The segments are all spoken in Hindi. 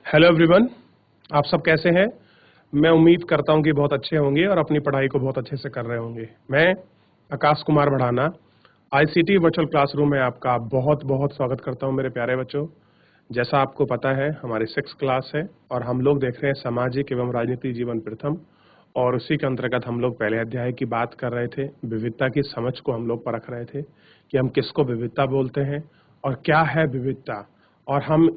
हेलो एवरीवन, आप सब कैसे हैं। मैं उम्मीद करता हूं कि बहुत अच्छे होंगे और अपनी पढ़ाई को बहुत अच्छे से कर रहे होंगे। मैं आकाश कुमार बढ़ाना आईसीटी वर्चुअल क्लासरूम में आपका बहुत बहुत स्वागत करता हूं मेरे प्यारे बच्चों। जैसा आपको पता है हमारी 6th क्लास है और हम लोग देख रहे हैं सामाजिक एवं राजनीतिक जीवन प्रथम, और उसी के अंतर्गत हम लोग पहले अध्याय की बात कर रहे थे। विविधता की समझ को हम लोग परख रहे थे कि हम किसको विविधता बोलते हैं और क्या है विविधता, और हम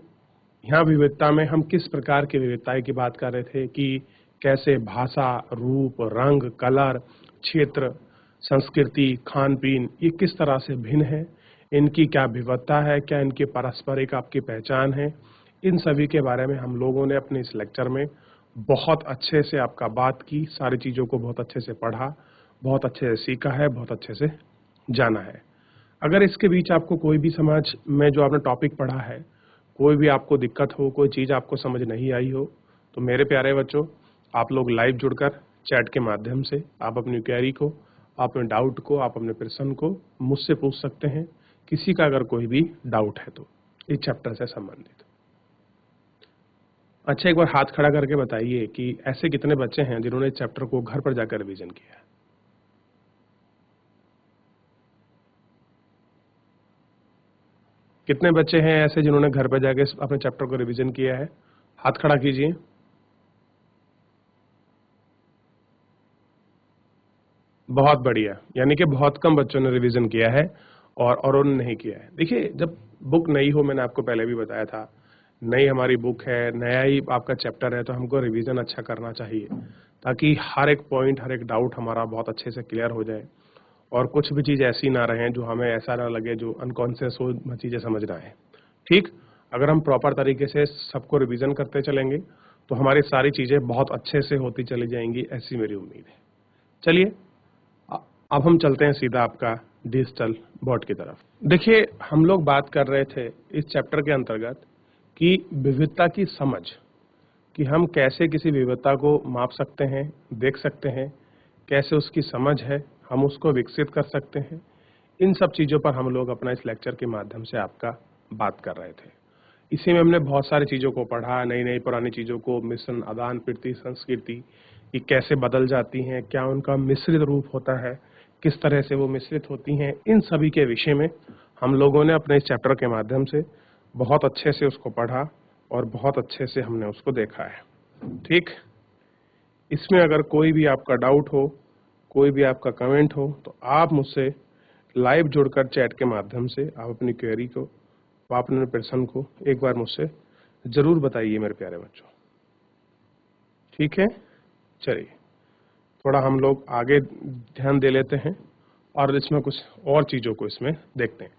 यहाँ विविधता में हम किस प्रकार की विविधता की बात कर रहे थे कि कैसे भाषा, रूप, रंग, कलर, क्षेत्र, संस्कृति, खान पीन ये किस तरह से भिन्न है, इनकी क्या विविधता है, क्या इनकी पारस्परिक आपकी पहचान है। इन सभी के बारे में हम लोगों ने अपने इस लेक्चर में बहुत अच्छे से आपका बात की, सारी चीज़ों को बहुत अच्छे से पढ़ा, बहुत अच्छे से सीखा है, बहुत अच्छे से जाना है। अगर इसके बीच आपको कोई भी समाज में जो आपने टॉपिक पढ़ा है, कोई भी आपको दिक्कत हो, कोई चीज़ आपको समझ नहीं आई हो, तो मेरे प्यारे बच्चों आप लोग लाइव जुड़कर चैट के माध्यम से आप अपनी क्वेरी को, आप अपने डाउट को, आप अपने प्रश्न को मुझसे पूछ सकते हैं। किसी का अगर कोई भी डाउट है तो इस चैप्टर से संबंधित। अच्छा, एक बार हाथ खड़ा करके बताइए कि ऐसे कितने बच्चे हैं जिन्होंने इस चैप्टर को घर पर जाकर रिवीजन किया है। कितने बच्चे हैं ऐसे जिन्होंने घर पर जाके अपने चैप्टर को रिवीजन किया है? हाथ खड़ा कीजिए। बहुत बढ़िया, यानी कि बहुत कम बच्चों ने रिवीजन किया है और उन्होंने नहीं किया है। देखिए, जब बुक नई हो, मैंने आपको पहले भी बताया था, नई हमारी बुक है, नया ही आपका चैप्टर है, तो हमको रिवीजन अच्छा करना चाहिए ताकि हर एक पॉइंट, हर एक डाउट हमारा बहुत अच्छे से क्लियर हो जाए और कुछ भी चीज़ ऐसी ना रहे जो हमें ऐसा ना लगे जो अनकॉन्शियस हो चीज़ें समझना है। ठीक, अगर हम प्रॉपर तरीके से सबको रिवीजन करते चलेंगे तो हमारी सारी चीज़ें बहुत अच्छे से होती चली जाएंगी, ऐसी मेरी उम्मीद है। चलिए अब हम चलते हैं सीधा आपका डिजिटल बोर्ड की तरफ। देखिए, हम लोग बात कर रहे थे इस चैप्टर के अंतर्गत कि विविधता की समझ, कि हम कैसे किसी विविधता को माप सकते हैं, देख सकते हैं, कैसे उसकी समझ है हम उसको विकसित कर सकते हैं। इन सब चीज़ों पर हम लोग अपना इस लेक्चर के माध्यम से आपका बात कर रहे थे। इसी में हमने बहुत सारी चीज़ों को पढ़ा, नई नई पुरानी चीज़ों को, मिश्रण, आदान प्रति, संस्कृति कि कैसे बदल जाती हैं, क्या उनका मिश्रित रूप होता है, किस तरह से वो मिश्रित होती हैं। इन सभी के विषय में हम लोगों ने अपने इस चैप्टर के माध्यम से बहुत अच्छे से उसको पढ़ा और बहुत अच्छे से हमने उसको देखा है। ठीक, इसमें अगर कोई भी आपका डाउट हो, कोई भी आपका कमेंट हो, तो आप मुझसे लाइव जुड़कर चैट के माध्यम से आप अपनी क्वेरी को, आप अपने प्रश्न को एक बार मुझसे ज़रूर बताइए मेरे प्यारे बच्चों। ठीक है, चलिए थोड़ा हम लोग आगे ध्यान दे लेते हैं और इसमें कुछ और चीज़ों को इसमें देखते हैं।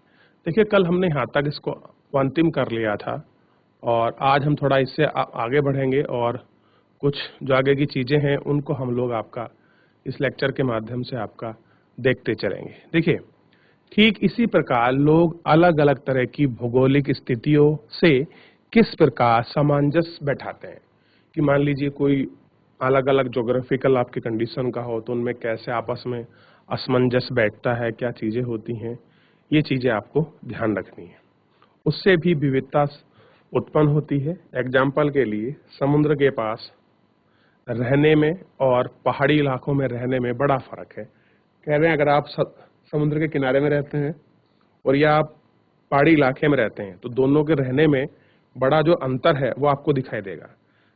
देखिए, कल हमने यहाँ तक इसको अंतिम कर लिया था और आज हम थोड़ा इससे आगे बढ़ेंगे और कुछ जो आगे की चीज़ें हैं उनको हम लोग आपका इस लेक्चर के माध्यम से आपका देखते चलेंगे। देखिए, ठीक इसी प्रकार लोग अलग अलग तरह की भौगोलिक स्थितियों से किस प्रकार सामंजस्य बैठाते हैं, कि मान लीजिए कोई अलग अलग जोग्राफिकल आपकी कंडीशन का हो तो उनमें कैसे आपस में असमंजस बैठता है, क्या चीज़ें होती हैं, ये चीज़ें आपको ध्यान रखनी है। उससे भी विविधता उत्पन्न होती है। एग्जाम्पल के लिए, समुद्र के पास रहने में और पहाड़ी इलाकों में रहने में बड़ा फर्क है। कह रहे हैं अगर आप समुद्र के किनारे में रहते हैं और या आप पहाड़ी इलाके में रहते हैं तो दोनों के रहने में बड़ा जो अंतर है वो आपको दिखाई देगा।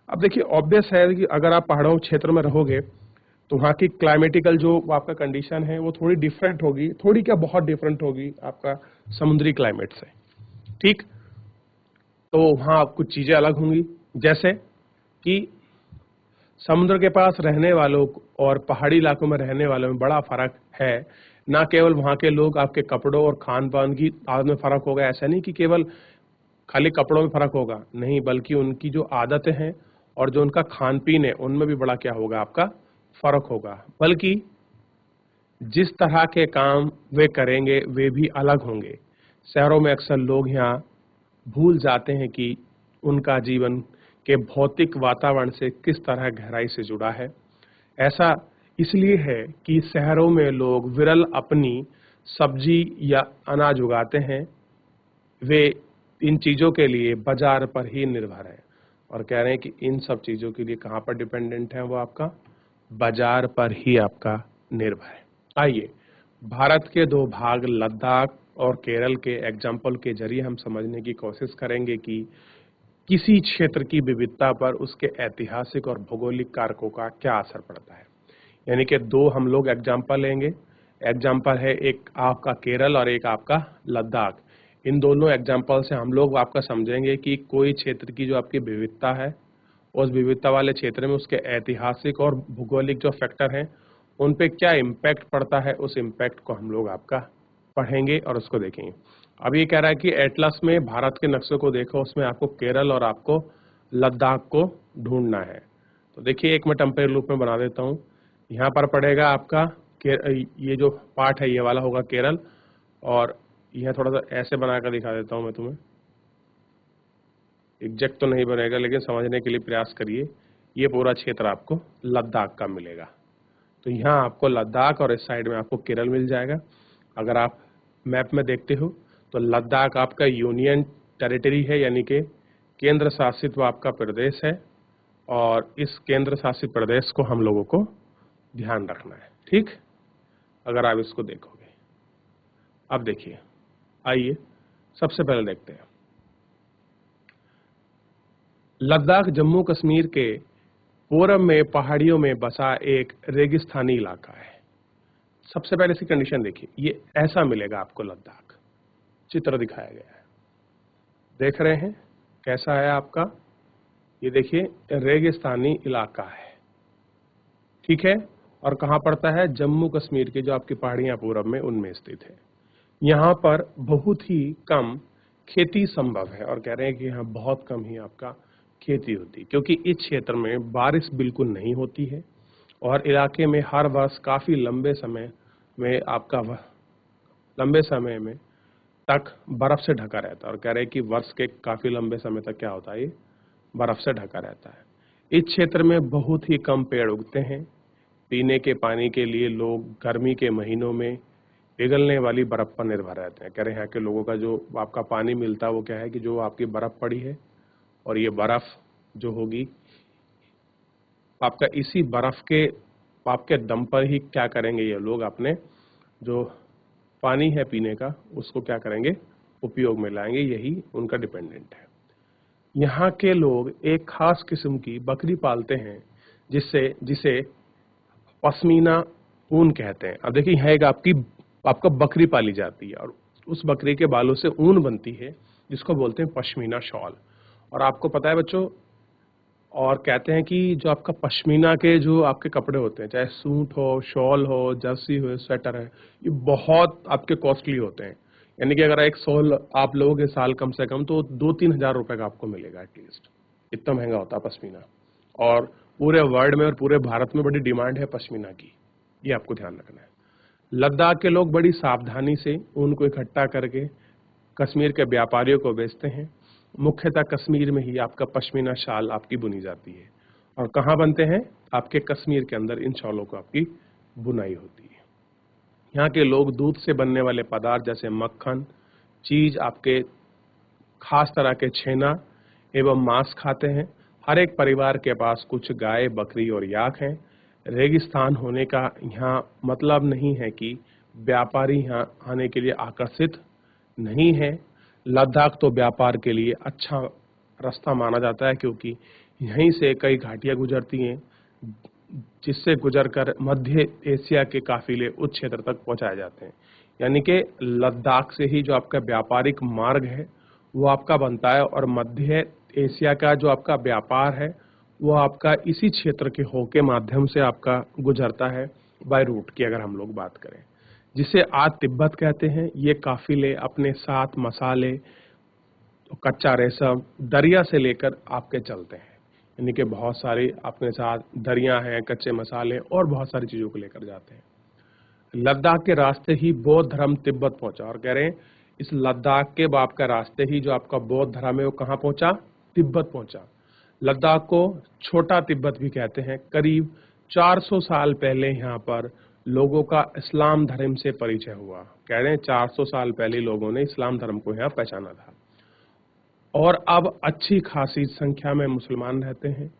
अब देखिए, ऑब्वियस है कि अगर आप पहाड़ों क्षेत्र में रहोगे तो वहाँ की क्लाइमेटिकल जो आपका कंडीशन है वो थोड़ी डिफरेंट होगी, थोड़ी क्या बहुत डिफरेंट होगी आपका समुद्री क्लाइमेट से। ठीक, तो वहाँ कुछ चीज़ें अलग होंगी, जैसे कि समुद्र के पास रहने वालों और पहाड़ी इलाकों में रहने वालों में बड़ा फर्क है। ना केवल वहाँ के लोग आपके कपड़ों और खान पान की आदत में फर्क होगा, ऐसा नहीं कि केवल खाली कपड़ों में फर्क होगा, नहीं, बल्कि उनकी जो आदतें हैं और जो उनका खान पीन है उनमें भी बड़ा क्या होगा, आपका फर्क होगा। बल्कि जिस तरह के काम वे करेंगे वे भी अलग होंगे। शहरों में अक्सर लोग यहाँ भूल जाते हैं कि उनका जीवन के भौतिक वातावरण से किस तरह गहराई से जुड़ा है। ऐसा इसलिए है कि शहरों में लोग विरल अपनी सब्जी या अनाज उगाते हैं, वे इन चीज़ों के लिए बाजार पर ही निर्भर है। और कह रहे हैं कि इन सब चीज़ों के लिए कहाँ पर डिपेंडेंट है, वो आपका बाजार पर ही आपका निर्भर है। आइए भारत के दो भाग लद्दाख और केरल के एग्जाम्पल के जरिए हम समझने की कोशिश करेंगे कि किसी क्षेत्र की विविधता पर उसके ऐतिहासिक और भौगोलिक कारकों का क्या असर पड़ता है। यानी कि दो हम लोग एग्जाम्पल लेंगे। एग्जाम्पल है एक आपका केरल और एक आपका लद्दाख। इन दोनों एग्जाम्पल से हम लोग आपका समझेंगे कि कोई क्षेत्र की जो आपकी विविधता है, उस विविधता वाले क्षेत्र में उसके ऐतिहासिक और भूगोलिक जो फैक्टर हैं उन पे क्या इम्पैक्ट पड़ता है, उस इम्पैक्ट को हम लोग आपका पढ़ेंगे और उसको देखेंगे। अब ये कह रहा है कि एटलस में भारत के नक्शे को देखो, उसमें आपको केरल और आपको लद्दाख को ढूंढना है। तो देखिए एक मैं टेम्परेरी लूप में बना देता हूँ। यहाँ पर पड़ेगा आपका ये जो पार्ट है ये वाला होगा केरल, और यह थोड़ा सा ऐसे बनाकर दिखा देता हूँ मैं तुम्हें। एग्जैक्ट तो नहीं बनेगा लेकिन समझने के लिए प्रयास करिए। ये पूरा क्षेत्र आपको लद्दाख का मिलेगा। तो यहाँ आपको लद्दाख और इस साइड में आपको केरल मिल जाएगा। अगर आप मैप में देखते हो तो लद्दाख आपका यूनियन टेरिटरी है, यानी कि केंद्र शासित वो आपका प्रदेश है, और इस केंद्र शासित प्रदेश को हम लोगों को ध्यान रखना है। ठीक, अगर आप इसको देखोगे। अब देखिए, आइए सबसे पहले देखते हैं। लद्दाख जम्मू कश्मीर के पूर्व में पहाड़ियों में बसा एक रेगिस्तानी इलाका है। सबसे पहले इसकी कंडीशन देखिए, ये ऐसा मिलेगा आपको लद्दाख, चित्र दिखाया गया है, देख रहे हैं कैसा है आपका। ये देखिए रेगिस्तानी इलाका है, ठीक है, और कहाँ पड़ता है, जम्मू कश्मीर की जो आपकी पहाड़ियां पूर्व में उनमें स्थित है। यहाँ पर बहुत ही कम खेती संभव है, और कह रहे हैं कि यहाँ बहुत कम ही आपका खेती होती है, क्योंकि इस क्षेत्र में बारिश बिल्कुल नहीं होती है और इलाके में हर वर्ष काफ़ी लंबे समय में तक बर्फ से ढका रहता है। और कह रहे हैं कि वर्ष के काफ़ी लंबे समय तक क्या होता है, ये बर्फ से ढका रहता है। इस क्षेत्र में बहुत ही कम पेड़ उगते हैं। पीने के पानी के लिए लोग गर्मी के महीनों में पिघलने वाली बर्फ पर निर्भर रहते हैं। कह रहे हैं यहाँ के लोगों का जो आपका पानी मिलता है वो क्या है कि जो आपकी बर्फ पड़ी है, और ये बर्फ जो होगी आपका इसी बर्फ के आपके दम पर ही क्या करेंगे ये लोग, अपने जो पानी है पीने का उसको क्या करेंगे, उपयोग में लाएंगे। यही उनका डिपेंडेंट है। यहाँ के लोग एक खास किस्म की बकरी पालते हैं जिसे पश्मीना ऊन कहते हैं। अब देखिए यहाँ एक आपका बकरी पाली जाती है और उस बकरी के बालों से ऊन बनती है जिसको बोलते हैं पश्मीना शॉल। और आपको पता है बच्चों, और कहते हैं कि जो आपका पश्मीना के जो आपके कपड़े होते हैं, चाहे सूट हो, शॉल हो, जर्सी हो, स्वेटर है, ये बहुत आपके कॉस्टली होते हैं। यानी कि अगर एक शॉल आप लोगोगे साल कम से कम तो 2-3 हज़ार रुपए का आपको मिलेगा एटलीस्ट, इतना महंगा होता है पश्मीना। और पूरे वर्ल्ड में और पूरे भारत में बड़ी डिमांड है पश्मीना की, ये आपको ध्यान रखना है। लद्दाख के लोग बड़ी सावधानी से ऊन को इकट्ठा करके कश्मीर के व्यापारियों को बेचते हैं। मुख्यतः कश्मीर में ही आपका पश्मीना शाल आपकी बुनी जाती है। और कहाँ बनते हैं, आपके कश्मीर के अंदर इन शॉलों को आपकी बुनाई होती है। यहाँ के लोग दूध से बनने वाले पदार्थ जैसे मक्खन, चीज, आपके खास तरह के छेना एवं मांस खाते हैं। हर एक परिवार के पास कुछ गाय, बकरी और याक हैं। रेगिस्तान होने का यहाँ मतलब नहीं है कि व्यापारी यहाँ आने के लिए आकर्षित नहीं है। लद्दाख तो व्यापार के लिए अच्छा रास्ता माना जाता है, क्योंकि यहीं से कई घाटियां गुजरती हैं जिससे गुजरकर मध्य एशिया के काफिले उच्च क्षेत्र तक पहुंचाए जाते हैं। यानी कि लद्दाख से ही जो आपका व्यापारिक मार्ग है वो आपका बनता है, और मध्य एशिया का जो आपका व्यापार है वो आपका इसी क्षेत्र के होके माध्यम से आपका गुजरता है, बाय रूट की अगर हम लोग बात करें, जिसे आज तिब्बत कहते हैं। ये काफिले अपने साथ मसाले, कच्चा रेशम दरिया से लेकर आपके चलते हैं। यानी कि बहुत सारी अपने साथ दरिया हैं, कच्चे मसाले और बहुत सारी चीज़ों को लेकर जाते हैं। लद्दाख के रास्ते ही बौद्ध धर्म तिब्बत पहुंचा, और कह रहे हैं इस लद्दाख के बाप का रास्ते ही जो आपका बौद्ध धर्म है वो कहाँ पहुंचा, तिब्बत पहुंचा। लद्दाख को छोटा तिब्बत भी कहते हैं। करीब 400 साल पहले यहाँ पर लोगों का इस्लाम धर्म से परिचय हुआ। कह रहे हैं 400 साल पहले लोगों ने इस्लाम धर्म को यहाँ पहचाना था। और अब अच्छी खासी संख्या में मुसलमान रहते हैं।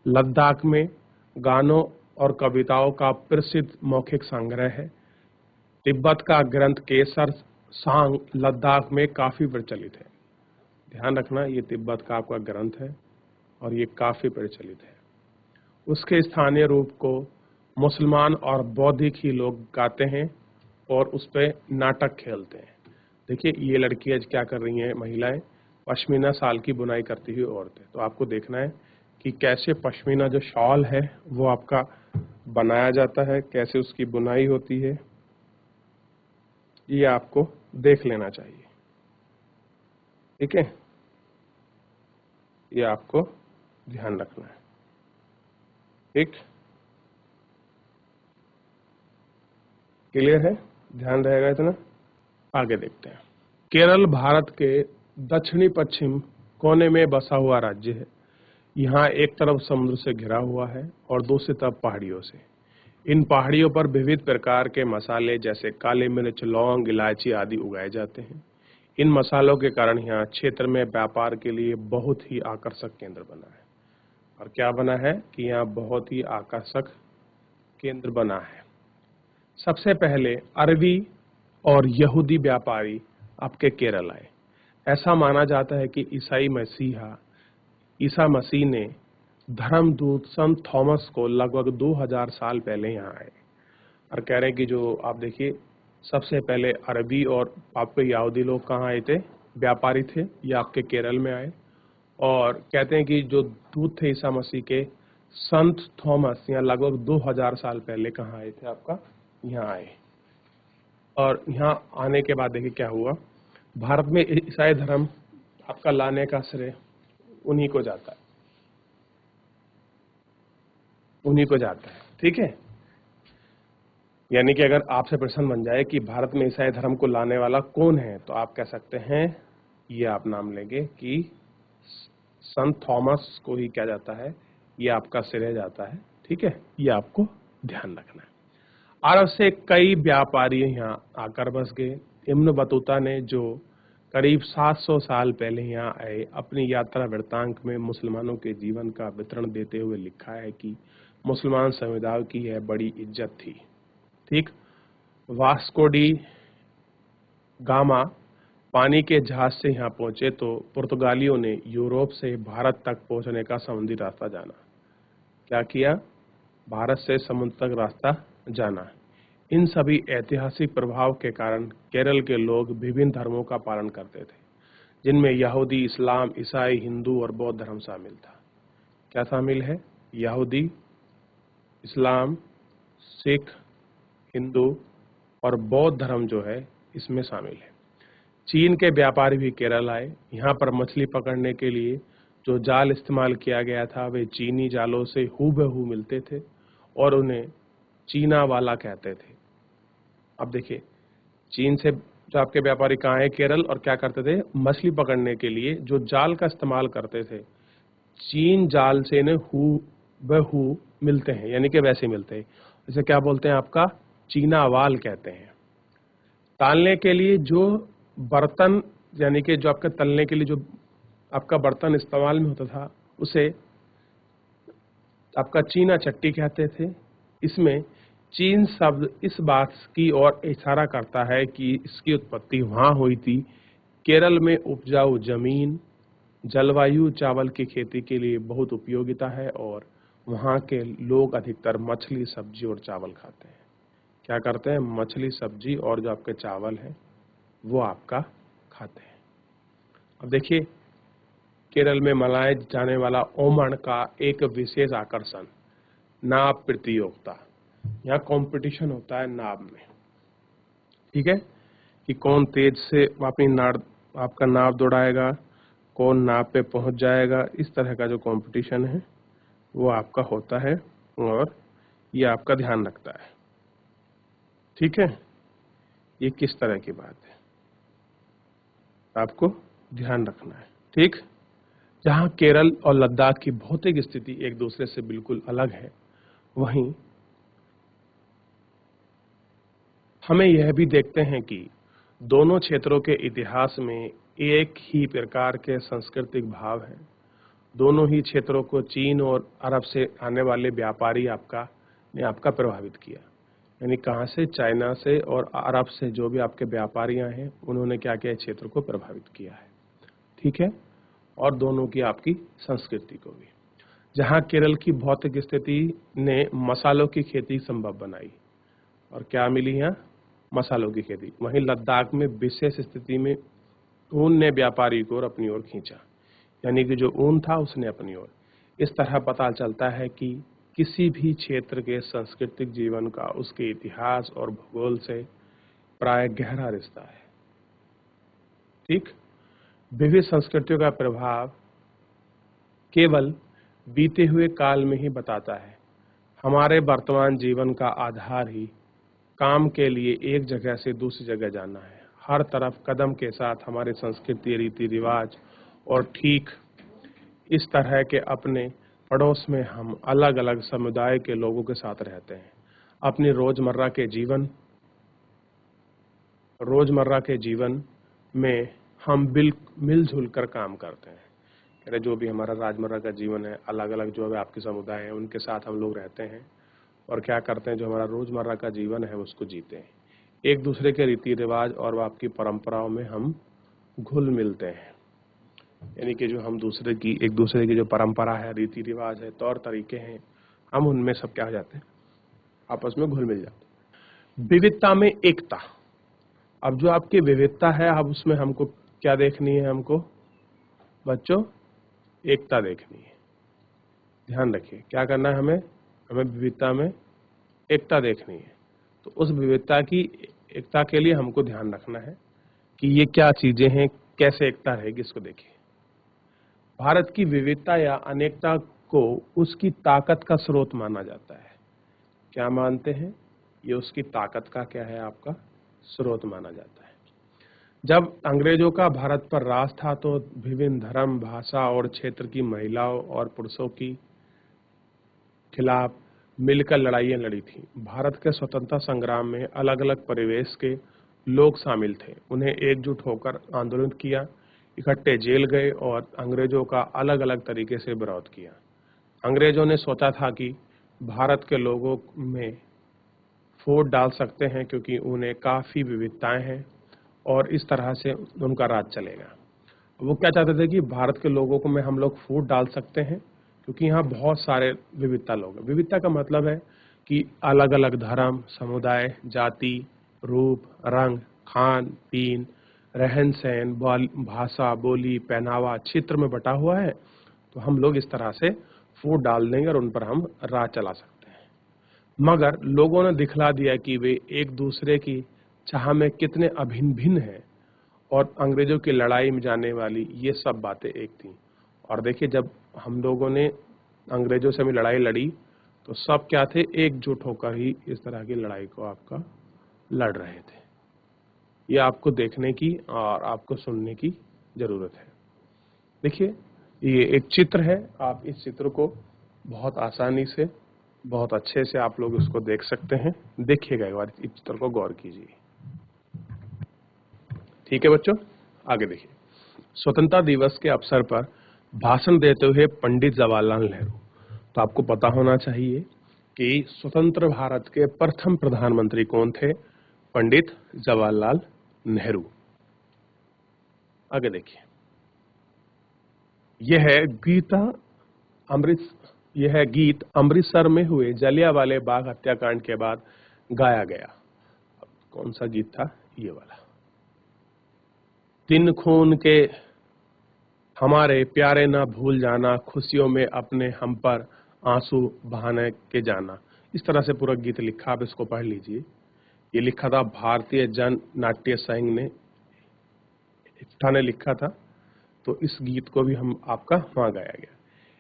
लद्दाख में गानों और कविताओं का प्रसिद्ध मौखिक संग्रह है। तिब्बत का ग्रंथ केसर सांग लद्दाख में काफी प्रचलित है। ध्यान रखना, ये तिब्बत का आपका ग्रंथ है और ये काफी प्रचलित है। उसके स्थानीय रूप को मुसलमान और बौद्धिक ही लोग गाते हैं और उस पर नाटक खेलते हैं। देखिए, ये लड़की आज क्या कर रही हैं, महिलाएं पश्मीना शाल की बुनाई करती हुई औरतें। तो आपको देखना है कि कैसे पश्मीना जो शॉल है वो आपका बनाया जाता है, कैसे उसकी बुनाई होती है, ये आपको देख लेना चाहिए। ठीक है, ये आपको ध्यान रखना है। ठीक, क्लियर है, ध्यान रहेगा इतना। आगे देखते हैं। केरल भारत के दक्षिणी पश्चिम कोने में बसा हुआ राज्य है। यहाँ एक तरफ समुद्र से घिरा हुआ है और दूसरी तरफ पहाड़ियों से। इन पहाड़ियों पर विविध प्रकार के मसाले जैसे काली मिर्च, लौंग, इलायची आदि उगाए जाते हैं। इन मसालों के कारण यहाँ क्षेत्र में व्यापार के लिए बहुत ही आकर्षक केंद्र बना है। और क्या बना है कि यहाँ बहुत ही आकर्षक केंद्र बना है। सबसे पहले अरबी और यहूदी व्यापारी आपके केरल आए। ऐसा माना जाता है कि ईसा मसीह ने धर्मदूत संत थॉमस को लगभग 2000 साल पहले यहाँ आए। और कह रहे हैं कि जो आप देखिए, सबसे पहले अरबी और आपके यहूदी लोग कहाँ आए थे, व्यापारी थे, ये आपके केरल में आए। और कहते हैं कि जो दूत थे ईसा मसीह के, संत थॉमस, यहाँ लगभग 2000 साल पहले कहाँ आए थे, आपका यहाँ आए। और यहाँ आने के बाद देखिए क्या हुआ, भारत में ईसाई धर्म आपका लाने का श्रेय उन्हीं को जाता है, उन्हीं को जाता है। ठीक है, यानी कि अगर आपसे प्रश्न बन जाए कि भारत में ईसाई धर्म को लाने वाला कौन है, तो आप कह सकते हैं, ये आप नाम लेंगे कि संत थॉमस को ही क्या जाता है, ये आपका श्रेय जाता है। ठीक है, ये आपको ध्यान रखना है। अरब से कई व्यापारी यहाँ आकर बस गए। इब्न बतूता ने, जो करीब 700 साल पहले यहाँ आए, अपनी यात्रा वृत्तांत में मुसलमानों के जीवन का विवरण देते हुए लिखा है कि मुसलमान समुदाय की यह बड़ी इज्जत थी। ठीक, वास्को डी गामा पानी के जहाज से यहाँ पहुंचे तो पुर्तगालियों ने यूरोप से भारत तक पहुंचने का समुद्री रास्ता जाना। क्या किया, भारत से समुद्र तक रास्ता जाना। इन सभी ऐतिहासिक प्रभाव के कारण केरल के लोग विभिन्न धर्मों का पालन करते थे, जिनमें यहूदी, इस्लाम, ईसाई, हिंदू और बौद्ध धर्म शामिल था। क्या शामिल है, यहूदी, इस्लाम, सिख, हिंदू और बौद्ध धर्म जो है इसमें शामिल है। चीन के व्यापारी भी केरल आए। यहाँ पर मछली पकड़ने के लिए जो जाल इस्तेमाल किया गया था वे चीनी जालों से हूबहू मिलते थे और उन्हें चीना वाला कहते थे। अब देखिए, चीन से जो आपके व्यापारी कहाँ है, केरल, और क्या करते थे, मछली पकड़ने के लिए जो जाल का इस्तेमाल करते थे, चीन जाल से इन्हें हूबहू मिलते हैं, यानी कि वैसे मिलते हैं। इसे क्या बोलते हैं, आपका चीना वाल कहते हैं। तालने के लिए जो बर्तन, यानी कि जो आपके तलने के लिए जो आपका बर्तन इस्तेमाल में होता था, उसे आपका चीना चट्टी कहते थे। इसमें चीन शब्द इस बात की ओर इशारा करता है कि इसकी उत्पत्ति वहां हुई थी। केरल में उपजाऊ जमीन, जलवायु चावल की खेती के लिए बहुत उपयोगिता है और वहां के लोग अधिकतर मछली, सब्जी और चावल खाते हैं। क्या करते हैं, मछली, सब्जी और जो आपके चावल है वो आपका खाते हैं। अब देखिए, केरल में मनाए जाने वाला ओमन का एक विशेष आकर्षण नाव प्रतियोगिता। यहाँ कंपटीशन होता है नाव में। ठीक है, कि कौन तेज से अपनी आपका नाव दौड़ाएगा, कौन नाव पे पहुंच जाएगा। इस तरह का जो कंपटीशन है वो आपका होता है और ये आपका ध्यान रखता है। ठीक है, ये किस तरह की बात है, आपको ध्यान रखना है। ठीक, जहां केरल और लद्दाख की भौतिक स्थिति एक दूसरे से बिल्कुल अलग है, वहीं हमें यह भी देखते हैं कि दोनों क्षेत्रों के इतिहास में एक ही प्रकार के सांस्कृतिक भाव हैं। दोनों ही क्षेत्रों को चीन और अरब से आने वाले व्यापारी आपका प्रभावित किया। यानी कहाँ से? चाइना से और अरब से जो भी आपके व्यापारी आए हैं उन्होंने क्या किया? क्षेत्र को प्रभावित किया है। ठीक है, और दोनों की आपकी संस्कृति को भी। जहाँ केरल की भौतिक स्थिति ने मसालों की खेती संभव बनाई, और क्या मिली यहाँ? मसालों की खेती। वहीं लद्दाख में विशेष स्थिति में ऊन ने व्यापारी को अपनी ओर खींचा, यानी कि जो ऊन था उसने अपनी ओर। इस तरह पता चलता है कि किसी भी क्षेत्र के सांस्कृतिक जीवन का उसके इतिहास और भूगोल से प्राय गहरा रिश्ता है। ठीक, विविध संस्कृतियों का प्रभाव केवल बीते हुए काल में ही बताता है। हमारे वर्तमान जीवन का आधार ही काम के लिए एक जगह से दूसरी जगह जाना है। हर तरफ कदम के साथ हमारे संस्कृति, रीति रिवाज और ठीक इस तरह के अपने पड़ोस में हम अलग अलग समुदाय के लोगों के साथ रहते हैं। अपनी रोजमर्रा के जीवन में हम मिलजुल कर काम करते हैं। जो भी हमारा रोजमर्रा का जीवन है, अलग अलग जो भी आपके समुदाय हैं उनके साथ हम लोग रहते हैं और क्या करते हैं? जो हमारा रोजमर्रा का जीवन है उसको जीते हैं। एक दूसरे के रीति रिवाज और आपकी परंपराओं में हम घुल मिलते हैं। यानी कि जो हम एक दूसरे की जो परंपरा है, रीति रिवाज है, तौर तरीके हैं, हम उनमें सब क्या हो जाते हैं? आपस में घुल मिल जाते हैं। विविधता में एकता। अब जो आपकी विविधता है, अब उसमें हमको क्या देखनी है? हमको बच्चों एकता देखनी है। ध्यान रखिए, क्या करना है हमें विविधता में एकता देखनी है। तो उस विविधता की एकता के लिए हमको ध्यान रखना है कि ये क्या चीजें हैं, कैसे एकता रहेगी, इसको देखिए। भारत की विविधता या अनेकता को उसकी ताकत का स्रोत माना जाता है। क्या मानते हैं? ये उसकी ताकत का क्या है? आपका स्रोत माना जाता है। जब अंग्रेजों का भारत पर राज था तो विभिन्न धर्म, भाषा और क्षेत्र की महिलाओं और पुरुषों की खिलाफ मिलकर लड़ाइयां लड़ी थी। भारत के स्वतंत्रता संग्राम में अलग अलग परिवेश के लोग शामिल थे। उन्हें एकजुट होकर आंदोलन किया, इकट्ठे जेल गए और अंग्रेजों का अलग अलग तरीके से विरोध किया। अंग्रेजों ने सोचा था कि भारत के लोगों में फूट डाल सकते हैं क्योंकि उन्हें काफ़ी विविधताएं हैं और इस तरह से उनका राज चलेगा। वो क्या चाहते थे कि भारत के लोगों को में हम लोग फूट डाल सकते हैं क्योंकि यहाँ बहुत सारे विविधता लोग हैं। विविधता का मतलब है कि अलग अलग धर्म, समुदाय, जाति, रूप, रंग, खान पीन, रहन सहन, भाषा, बोली, पहनावा क्षेत्र में बटा हुआ है। तो हम लोग इस तरह से फूट डाल देंगे और उन पर हम राज चला सकते हैं। मगर लोगों ने दिखला दिया कि वे एक दूसरे की चाह में कितने अभिन्न भिन्न हैं और अंग्रेजों की लड़ाई में जाने वाली ये सब बातें एक थी। और देखिए, जब हम लोगों ने अंग्रेजों से भी लड़ाई लड़ी तो सब क्या थे? एकजुट होकर ही इस तरह की लड़ाई को आपका लड़ रहे थे। ये आपको देखने की और आपको सुनने की जरूरत है। देखिए, ये एक चित्र है। आप इस चित्र को बहुत आसानी से, बहुत अच्छे से आप लोग इसको देख सकते हैं। देखिएगा एक बार, इस चित्र को गौर कीजिए। ठीक है बच्चों, आगे देखिए। स्वतंत्रता दिवस के अवसर पर भाषण देते हुए पंडित जवाहरलाल नेहरू। तो आपको पता होना चाहिए कि स्वतंत्र भारत के प्रथम प्रधानमंत्री कौन थे? पंडित जवाहरलाल नेहरू। आगे देखिए, यह गीत अमृतसर में हुए जलियांवाला बाग हत्याकांड के बाद गाया गया। कौन सा गीत था? ये वाला। दिन खून के हमारे प्यारे ना भूल जाना, खुशियों में अपने हम पर आंसू बहाने के जाना। इस तरह से पूरा गीत लिखा, आप इसको पढ़ लीजिए। ये लिखा था भारतीय जन नाट्य संघ ने लिखा था। तो इस गीत को भी हम आपका वहां गाया गया।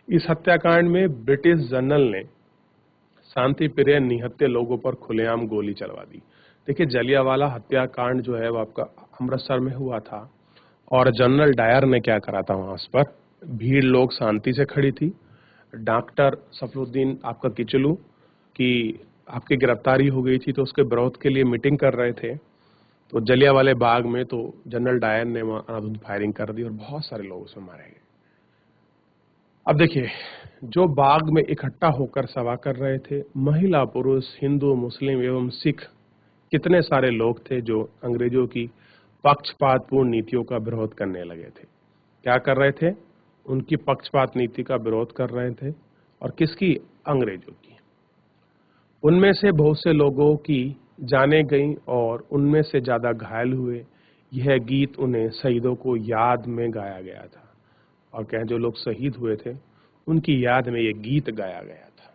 इस हत्याकांड में ब्रिटिश जनरल ने शांति प्रिय निहत्थे लोगों पर खुलेआम गोली चलवा दी। देखिए, जलियांवाला हत्याकांड जो है वो आपका अमृतसर में हुआ था और जनरल डायर ने क्या करा था? वहां पर भीड़ लोग शांति से खड़ी थी। डॉक्टर सफरुद्दीन आपका किचलू की आपकी गिरफ्तारी हो गई थी, तो उसके विरोध के लिए मीटिंग कर रहे थे। तो जलियांवाले बाग में तो जनरल डायर ने अंधाधुंध फायरिंग कर दी और बहुत सारे लोग उसमें मारे गए। अब देखिए, जो बाग में इकट्ठा होकर सभा कर रहे थे, महिला, पुरुष, हिंदू, मुस्लिम एवं सिख, कितने सारे लोग थे जो अंग्रेजों की पक्षपातपूर्ण नीतियों का विरोध करने लगे थे। क्या कर रहे थे? उनकी पक्षपात नीति का विरोध कर रहे थे। और किसकी? अंग्रेजों की। उनमें से बहुत से लोगों की जानें गईं और उनमें से ज्यादा घायल हुए। यह गीत उन्हें शहीदों को याद में गाया गया था। और कहें जो लोग शहीद हुए थे उनकी याद में यह गीत गाया गया था।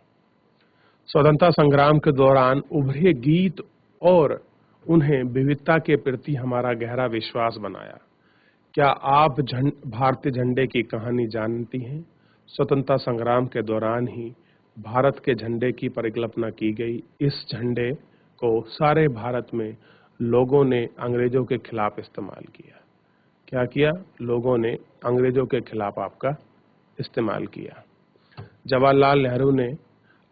स्वतंत्रता संग्राम के दौरान उभरे गीत और उन्हें विविधता के प्रति हमारा गहरा विश्वास बनाया। क्या आप भारतीय झंडे की कहानी जानती हैं? स्वतंत्रता संग्राम के दौरान ही भारत के झंडे की परिकल्पना की गई। इस झंडे को सारे भारत में लोगों ने अंग्रेजों के खिलाफ इस्तेमाल किया। क्या किया? लोगों ने अंग्रेजों के खिलाफ आपका इस्तेमाल किया। जवाहरलाल नेहरू ने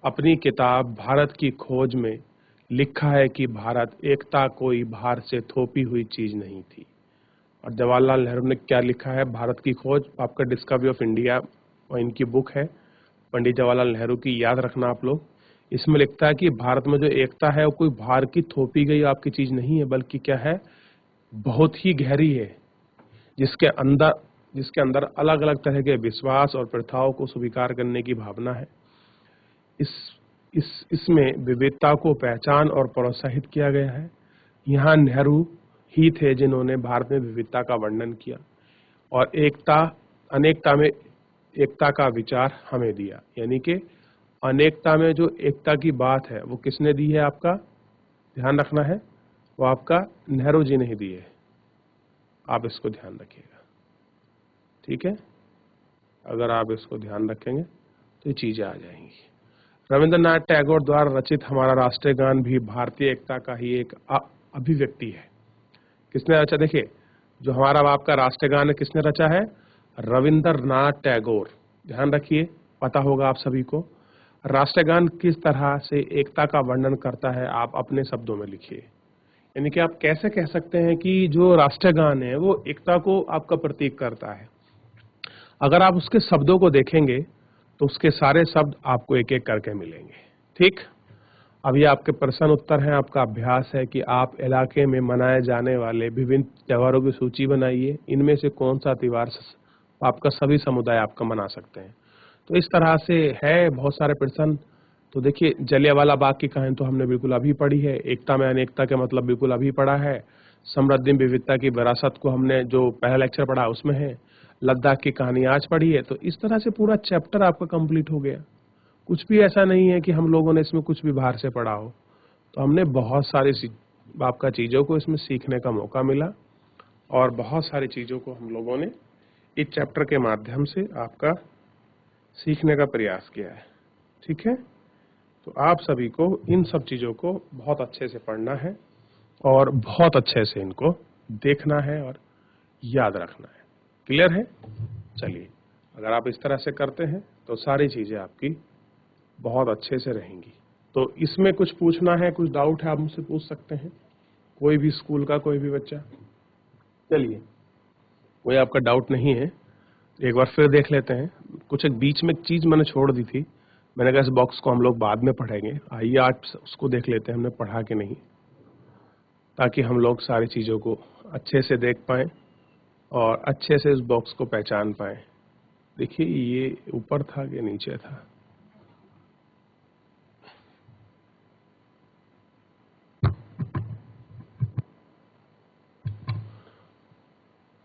अपनी किताब भारत की खोज में लिखा है कि भारत एकता कोई बाहर से थोपी हुई चीज नहीं थी। और जवाहरलाल नेहरू ने क्या लिखा है? भारत की खोज, आपका डिस्कवरी ऑफ इंडिया और इनकी बुक है पंडित जवाहरलाल नेहरू की, याद रखना आप लोग। इसमें लिखता है कि भारत में जो एकता है वो कोई बाहर की थोपी गई आपकी चीज नहीं है, बल्कि क्या है? बहुत ही गहरी है, जिसके अंदर अलग अलग तरह के विश्वास और प्रथाओं को स्वीकार करने की भावना है। इसमें विविधता को पहचान और प्रोत्साहित किया गया है। यहाँ नेहरू ही थे जिन्होंने भारत में विविधता का वर्णन किया और अनेकता में एकता का विचार हमें दिया। यानी कि अनेकता में जो एकता की बात है वो किसने दी है? आपका ध्यान रखना है, वो आपका नेहरू जी ने ही दी है। आप इसको ध्यान रखिएगा, ठीक है? अगर आप इसको ध्यान रखेंगे तो ये चीजें आ जाएंगी। रविंद्रनाथ टैगोर द्वारा रचित हमारा राष्ट्रीय गान भी भारतीय एकता का ही एक अभिव्यक्ति है। किसने रचा? देखिए, जो हमारा आपका राष्ट्रीय गान है किसने रचा है? रविंद्रनाथ टैगोर। ध्यान रखिए, पता होगा आप सभी को। राष्ट्रीय गान किस तरह से एकता का वर्णन करता है, आप अपने शब्दों में लिखिए। यानी कि आप कैसे कह सकते हैं कि जो राष्ट्रीय गान है वो एकता को आपका प्रतीक करता है। अगर आप उसके शब्दों को देखेंगे तो उसके सारे शब्द आपको एक एक करके मिलेंगे, ठीक? अब ये आपके प्रश्न उत्तर हैं, आपका अभ्यास है कि आप इलाके में मनाए जाने वाले विभिन्न त्योहारों की सूची बनाइए। इनमें से कौन सा त्योहार आपका सभी समुदाय आपका मना सकते हैं। तो इस तरह से है बहुत सारे प्रश्न। तो देखिए, जलियांवाला बाग की कहानी तो हमने बिल्कुल अभी पढ़ी है। एकता में अनेकता के मतलब बिल्कुल अभी पढ़ा है। समृद्धि विविधता की विरासत को हमने जो पहला लेक्चर पढ़ा उसमें है। लद्दाख की कहानी आज पढ़ी है। तो इस तरह से पूरा चैप्टर आपका कंप्लीट हो गया। कुछ भी ऐसा नहीं है कि हम लोगों ने इसमें कुछ भी बाहर से पढ़ा हो। तो हमने बहुत सारी आपका चीज़ों को इसमें सीखने का मौका मिला और बहुत सारी चीज़ों को हम लोगों ने इस चैप्टर के माध्यम से आपका सीखने का प्रयास किया है, ठीक है? तो आप सभी को इन सब चीज़ों को बहुत अच्छे से पढ़ना है और बहुत अच्छे से इनको देखना है और याद रखना है। क्लियर है? चलिए, अगर आप इस तरह से करते हैं तो सारी चीज़ें आपकी बहुत अच्छे से रहेंगी। तो इसमें कुछ पूछना है, कुछ डाउट है, आप मुझसे पूछ सकते हैं। कोई भी स्कूल का कोई भी बच्चा। चलिए, कोई आपका डाउट नहीं है, एक बार फिर देख लेते हैं। कुछ एक बीच में एक चीज मैंने छोड़ दी थी, मैंने कहा इस बॉक्स को हम लोग बाद में पढ़ेंगे। आइए आज उसको देख लेते हैं हमने पढ़ा कि नहीं, ताकि हम लोग सारी चीजों को अच्छे से देख पाएं और अच्छे से इस बॉक्स को पहचान पाएं। देखिए, ये ऊपर था कि नीचे था?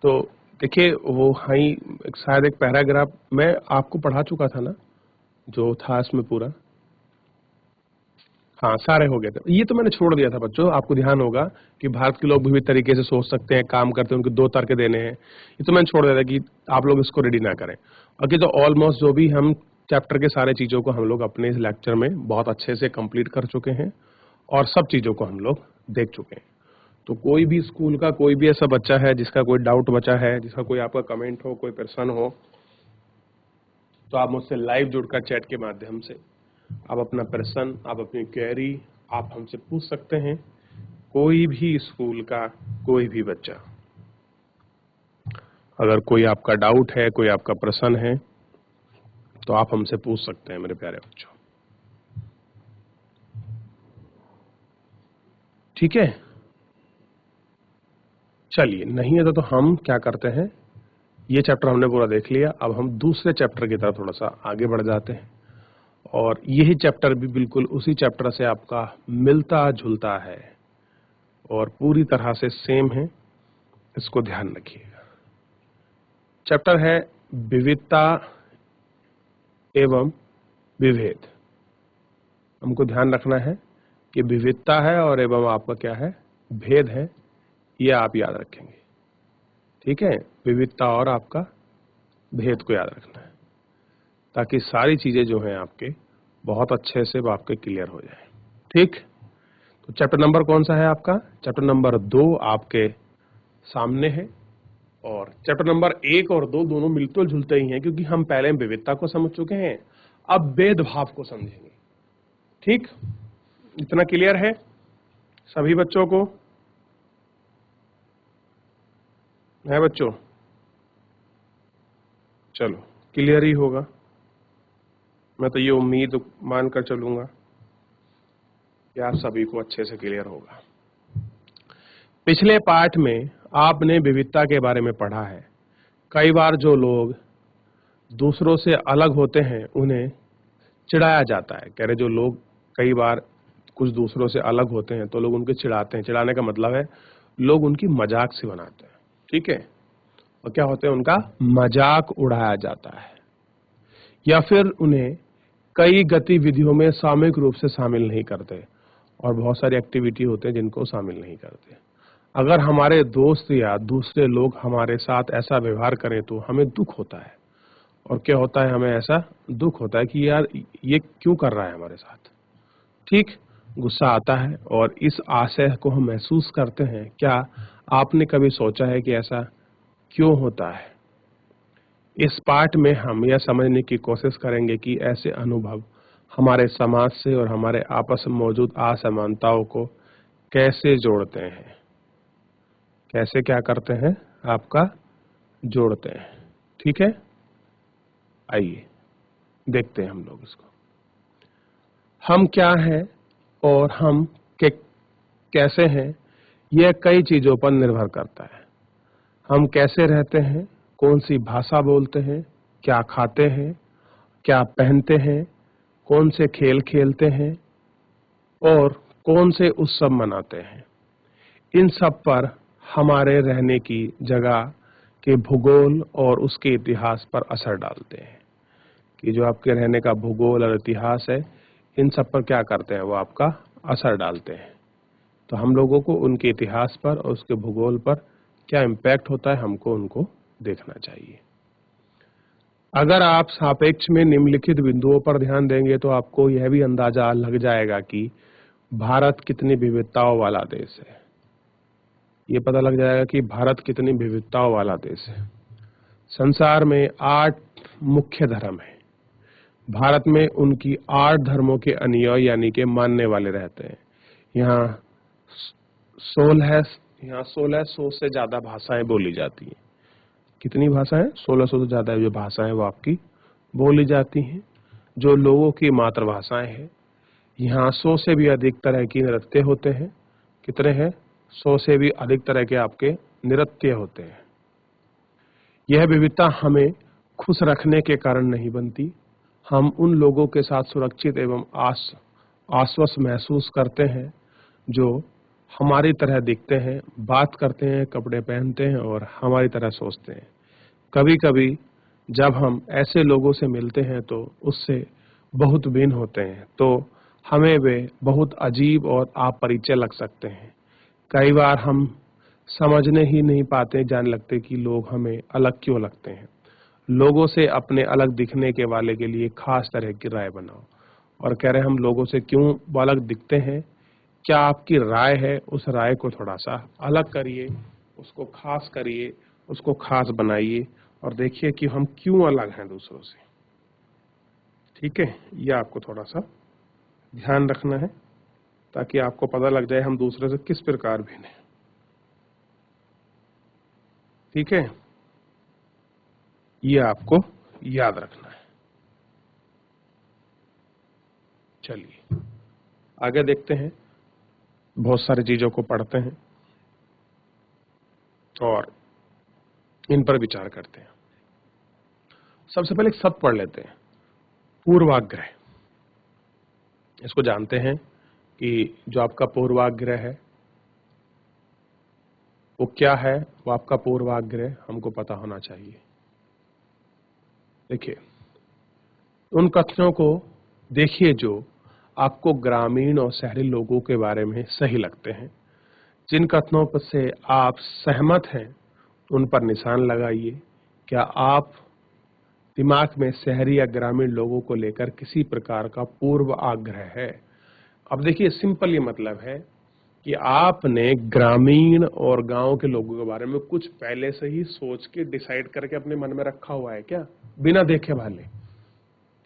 तो देखिए, वो हाई शायद एक पैराग्राफ मैं आपको पढ़ा चुका था ना, जो था इसमें पूरा। हाँ, सारे हो गए थे। ये तो मैंने छोड़ दिया था बच्चों। आपको ध्यान होगा कि भारत के लोग विविध तरीके से सोच सकते हैं, काम करते हैं, उनको 2 तर्क देने हैं। ये तो मैंने छोड़ दिया था कि आप लोग इसको रेडी ना करें। बाकी तो ऑलमोस्ट जो भी हम चैप्टर के सारे चीजों को हम लोग अपने इस लेक्चर में बहुत अच्छे से कंप्लीट कर चुके हैं और सब चीजों को हम लोग देख चुके हैं। तो कोई भी स्कूल का कोई भी ऐसा बच्चा है जिसका कोई डाउट बचा है, जिसका कोई आपका कमेंट हो, कोई प्रश्न हो, तो आप मुझसे लाइव जुड़कर चैट के माध्यम से आप अपना प्रश्न, आप अपनी क्वेरी आप हमसे पूछ सकते हैं। कोई भी स्कूल का कोई भी बच्चा, अगर कोई आपका डाउट है, कोई आपका प्रश्न है, तो आप हमसे पूछ सकते हैं मेरे प्यारे बच्चों। ठीक है, चलिए, नहीं है तो हम क्या करते हैं, ये चैप्टर हमने पूरा देख लिया, अब हम दूसरे चैप्टर की तरफ थोड़ा सा आगे बढ़ जाते हैं। और यही चैप्टर भी बिल्कुल उसी चैप्टर से आपका मिलता जुलता है और पूरी तरह से सेम है, इसको ध्यान रखिएगा। चैप्टर है विविधता एवं विभेद। हमको ध्यान रखना है कि विविधता है और एवं आपका क्या है, भेद है, ये आप याद रखेंगे। ठीक है, विविधता और आपका भेद को याद रखना है, ताकि सारी चीजें जो हैं आपके बहुत अच्छे से आपके क्लियर हो जाए। ठीक, तो चैप्टर नंबर कौन सा है आपका? चैप्टर नंबर 2 आपके सामने है, और चैप्टर नंबर 1 और 2 दोनों मिलते जुलते ही हैं, क्योंकि हम पहले विविधता को समझ चुके हैं, अब भेदभाव को समझेंगे। ठीक, इतना क्लियर है सभी बच्चों को? है बच्चों? चलो, क्लियर ही होगा, मैं तो ये उम्मीद मानकर चलूंगा कि आप सभी को अच्छे से क्लियर होगा। पिछले पाठ में आपने विविधता के बारे में पढ़ा है। कई बार जो लोग दूसरों से अलग होते हैं उन्हें चिढ़ाया जाता है। कह रहे जो लोग कई बार कुछ दूसरों से अलग होते हैं तो लोग उनके चिढ़ाते हैं। चिढ़ाने का मतलब है लोग उनकी मजाक से बनाते हैं। ठीक है, और क्या होते हैं, उनका मजाक उड़ाया जाता है, या फिर उन्हें कई गतिविधियों में सामूहिक रूप से शामिल नहीं करते, और बहुत सारी एक्टिविटी होते हैं जिनको शामिल नहीं करते। अगर हमारे दोस्त या दूसरे लोग हमारे साथ ऐसा व्यवहार करें तो हमें दुख होता है। और क्या होता है, हमें ऐसा दुख होता है कि यार ये क्यों कर रहा है हमारे साथ। ठीक, गुस्सा आता है और इस आशय को हम महसूस करते हैं। क्या आपने कभी सोचा है कि ऐसा क्यों होता है? इस पाठ में हम यह समझने की कोशिश करेंगे कि ऐसे अनुभव हमारे समाज से और हमारे आपस में मौजूद असमानताओं को कैसे जोड़ते हैं, कैसे क्या करते हैं, आपका जोड़ते हैं। ठीक है, आइए देखते हैं हम लोग इसको। हम क्या हैं और हम कैसे हैं, यह कई चीजों पर निर्भर करता है। हम कैसे रहते हैं, कौन सी भाषा बोलते हैं, क्या खाते हैं, क्या पहनते हैं, कौन से खेल खेलते हैं और कौन से उत्सव मनाते हैं, इन सब पर हमारे रहने की जगह के भूगोल और उसके इतिहास पर असर डालते हैं। कि जो आपके रहने का भूगोल और इतिहास है, इन सब पर क्या करते हैं, वो आपका असर डालते हैं। तो हम लोगों को उनके इतिहास पर और उसके भूगोल पर क्या इम्पैक्ट होता है, हमको उनको देखना चाहिए। अगर आप सापेक्ष में निम्नलिखित बिंदुओं पर ध्यान देंगे तो आपको यह भी अंदाजा लग जाएगा कि भारत कितनी विविधताओं वाला देश है। ये पता लग जाएगा कि भारत कितनी विविधताओं वाला देश है। संसार में 8 मुख्य धर्म है। भारत में उनकी 8 धर्मों के अनुयायी यानी कि मानने वाले रहते हैं। यहाँ 1600 से ज्यादा भाषाएं बोली जाती हैं। कितनी भाषाएं? 1600 से ज्यादा जो भाषाएं वो आपकी बोली जाती हैं, जो लोगों की मातृभाषाएं हैं। यहाँ 100 से भी अधिक तरह की नृत्य होते हैं। कितने हैं? 100 से भी अधिक तरह के आपके नृत्य होते हैं। यह विविधता हमें खुश रखने के कारण नहीं बनती। हम उन लोगों के साथ सुरक्षित एवं आश्वस्त महसूस करते हैं जो हमारी तरह दिखते हैं, बात करते हैं, कपड़े पहनते हैं और हमारी तरह सोचते हैं। कभी कभी जब हम ऐसे लोगों से मिलते हैं तो उससे बहुत भिन्न होते हैं, तो हमें वे बहुत अजीब और अपरिचित लग सकते हैं। कई बार हम समझने ही नहीं पाते, जान लगते कि लोग हमें अलग क्यों लगते हैं। लोगों से अपने अलग दिखने के वाले के लिए खास तरह की राय बनाओ। और कह रहे हम लोगों से क्यों अलग दिखते हैं, क्या आपकी राय है, उस राय को थोड़ा सा अलग करिए, उसको खास करिए, उसको खास बनाइए और देखिए कि हम क्यों अलग हैं दूसरों से। ठीक है, यह आपको थोड़ा सा ध्यान रखना है। ताकि आपको पता लग जाए हम दूसरे से किस प्रकार भिन्न हैं। ठीक है, ये आपको याद रखना है। चलिए आगे देखते हैं, बहुत सारी चीजों को पढ़ते हैं और इन पर विचार करते हैं। सबसे पहले एक शब्द पढ़ लेते हैं, पूर्वाग्रह। इसको जानते हैं कि जो आपका पूर्वाग्रह है वो क्या है, वो आपका पूर्वाग्रह हमको पता होना चाहिए। देखिए, उन कथनों को देखिए जो आपको ग्रामीण और शहरी लोगों के बारे में सही लगते हैं। जिन कथनों पर से आप सहमत हैं उन पर निशान लगाइए। क्या आप दिमाग में शहरी या ग्रामीण लोगों को लेकर किसी प्रकार का पूर्व आग्रह है? अब देखिए, सिंपल ये मतलब है कि आपने ग्रामीण और गांव के लोगों के बारे में कुछ पहले से ही सोच के डिसाइड करके अपने मन में रखा हुआ है क्या, बिना देखे भाले?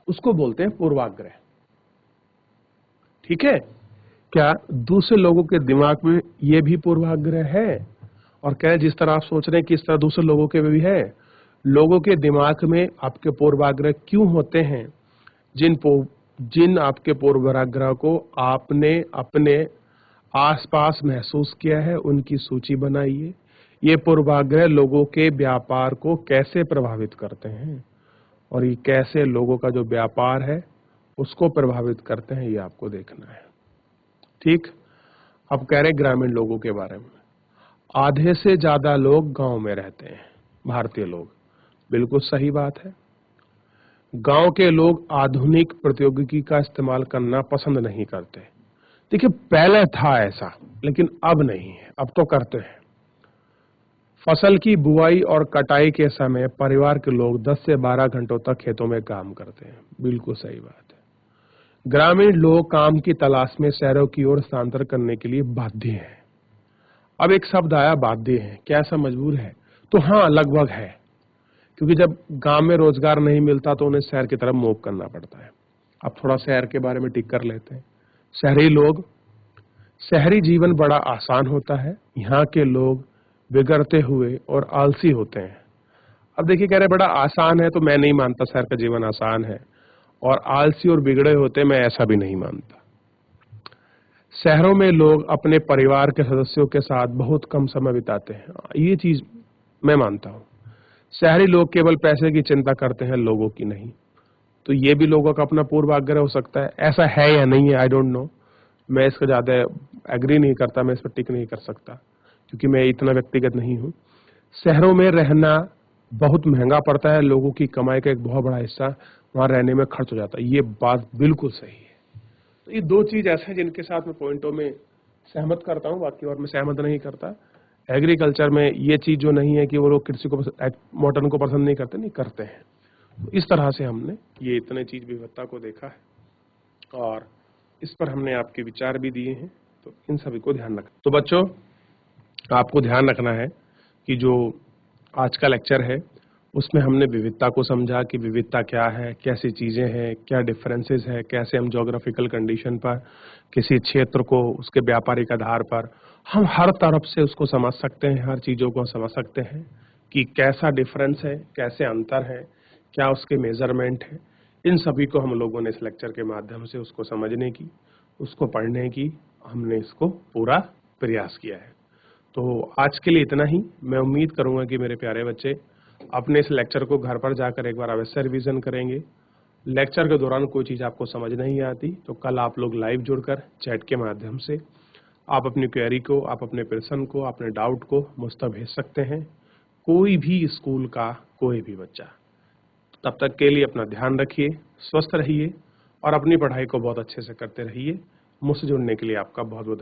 उसको बोलते हैं पूर्वाग्रह। ठीक है, क्या दूसरे लोगों के दिमाग में ये भी पूर्वाग्रह है? और क्या जिस तरह आप सोच रहे हैं कि इस तरह दूसरे लोगों के में भी है? लोगों के दिमाग में आपके पूर्वाग्रह क्यों होते हैं? जिन आपके पूर्वाग्रह को आपने अपने आसपास महसूस किया है उनकी सूची बनाइए। ये पूर्वाग्रह लोगों के व्यापार को कैसे प्रभावित करते हैं और ये कैसे लोगों का जो व्यापार है उसको प्रभावित करते हैं, ये आपको देखना है। ठीक, अब कह रहे ग्रामीण लोगों के बारे में। आधे से ज्यादा लोग गांव में रहते हैं, भारतीय लोग। बिल्कुल सही बात है। गांव के लोग आधुनिक प्रौद्योगिकी का इस्तेमाल करना पसंद नहीं करते। देखिए, पहले था ऐसा, लेकिन अब नहीं है, अब तो करते हैं। फसल की बुआई और कटाई के समय परिवार के लोग 10 से 12 घंटों तक खेतों में काम करते हैं। बिल्कुल सही बात है। ग्रामीण लोग काम की तलाश में शहरों की ओर स्थानांतर करने के लिए बाध्य हैं। अब एक शब्द आया, बाध्य है। क्या ऐसा मजबूर है? तो हाँ, लगभग है, क्योंकि जब गांव में रोजगार नहीं मिलता तो उन्हें शहर की तरफ मूव करना पड़ता है। अब थोड़ा शहर के बारे में टिक कर लेते हैं। शहरी जीवन बड़ा आसान होता है। यहाँ के लोग बिगड़ते हुए और आलसी होते हैं। अब देखिए, कह रहे बड़ा आसान है, तो मैं नहीं मानता शहर का जीवन आसान है, और आलसी और बिगड़े होते मैं ऐसा भी नहीं मानता। शहरों में लोग अपने परिवार के सदस्यों के साथ बहुत कम समय बिताते हैं, ये चीज मैं मानता हूँ। शहरी लोग केवल पैसे की चिंता करते हैं, लोगों की नहीं। तो ये भी लोगों का अपना पूर्वाग्रह हो सकता है। ऐसा है या नहीं है, आई डोंट नो। मैं इसको ज्यादा एग्री नहीं करता, मैं इस पर टिक नहीं कर सकता, क्योंकि मैं इतना व्यक्तिगत नहीं हूँ। शहरों में रहना बहुत महंगा पड़ता है, लोगों की कमाई का एक बहुत बड़ा हिस्सा वहां रहने में खर्च हो जाता है। ये बात बिल्कुल सही है। तो ये दो चीज ऐसे हैं जिनके साथ मैं पॉइंटों में सहमत करता हूँ, बाकी और मैं सहमत नहीं करता। एग्रीकल्चर में ये चीज जो नहीं है कि वो लोग कृषि को मॉडर्न को पसंद नहीं करते, नहीं करते हैं। तो इस तरह से हमने ये इतने चीज विविधता को देखा है और इस पर हमने आपके विचार भी दिए हैं, तो इन सभी को ध्यान रखना। तो बच्चों, आपको ध्यान रखना है कि जो आज का लेक्चर है उसमें हमने विविधता को समझा कि विविधता क्या है, कैसी चीजें हैं, क्या डिफरेंसेस है, कैसे हम ज्योग्राफिकल कंडीशन पर किसी क्षेत्र को उसके व्यापारिक आधार पर हम हर तरफ से उसको समझ सकते हैं, हर चीजों को समझ सकते हैं कि कैसा डिफरेंस है, कैसे अंतर है, क्या उसके मेजरमेंट है। इन सभी को हम लोगों ने इस लेक्चर के माध्यम से उसको समझने की, उसको पढ़ने की हमने इसको पूरा प्रयास किया है। तो आज के लिए इतना ही। मैं उम्मीद करूंगा कि मेरे प्यारे बच्चे अपने इस लेक्चर को घर पर जाकर एक बार अवश्य रिवीजन करेंगे। लेक्चर के दौरान कोई चीज़ आपको समझ नहीं आती तो कल आप लोग लाइव जुड़कर चैट के माध्यम से आप अपनी क्वेरी को, आप अपने प्रश्न को, अपने डाउट को मुझ तक भेज सकते हैं। कोई भी स्कूल का कोई भी बच्चा। तब तक के लिए अपना ध्यान रखिए, स्वस्थ रहिए और अपनी पढ़ाई को बहुत अच्छे से करते रहिए। मुझसे जुड़ने के लिए आपका बहुत बहुत